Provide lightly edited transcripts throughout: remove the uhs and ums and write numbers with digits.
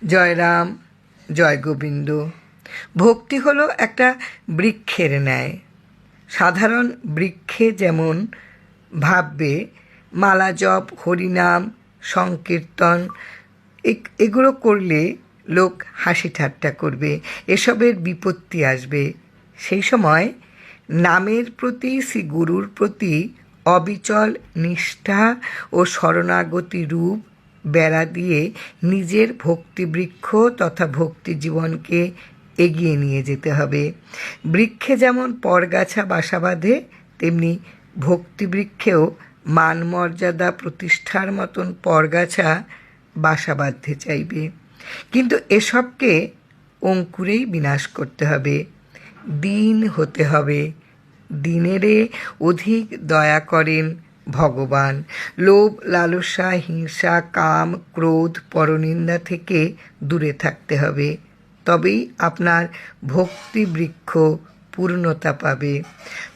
জয় রাম, জয় গোবিন্দ। ভক্তি হলো একটা বৃক্ষের ন্যায়। সাধারণ বৃক্ষে যেমন ভাববে মালা জপ, হরিনাম, সংকীর্তন এগুলো করলে লোক হাসি ঠাট্টা করবে, এসবের বিপত্তি আসবে। সেই সময় নামের প্রতি, শ্রী গুরুর প্রতি অবিচল নিষ্ঠা ও শরণাগতি রূপ বেড়া দিয়ে নিজের ভক্তিবৃক্ষ তথা ভক্তি জীবনকে এগিয়ে নিয়ে যেতে হবে। বৃক্ষে যেমন পরগাছা বাসা বাঁধে, তেমনি ভক্তিবৃক্ষেও মান মর্যাদা প্রতিষ্ঠার মতন পরগাছা বাসা বাঁধতে চাইবে। কিন্তু এসবকে অঙ্কুরেই বিনাশ করতে হবে। দীন হতে হবে। দিনেরে অধিক দয়া করেন ভগবান। লোভ, লালসা, হিংসা, কাম, ক্রোধ, পরনিন্দা থেকে দূরে থাকতে হবে। তবেই আপনার ভক্তিবৃক্ষ পূর্ণতা পাবে।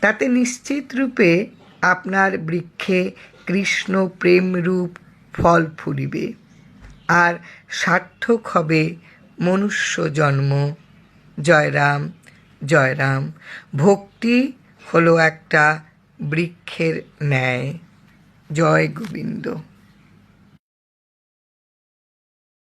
তাতে নিশ্চিত রূপে আপনার বৃক্ষে কৃষ্ণ প্রেমরূপ ফল ফুলিবে, আর সার্থক হবে মনুষ্য জন্ম। জয় রাম, জয় রাম। ভক্তি হলো একটা বৃক্ষের ন্যায়। জয় গোবিন্দ।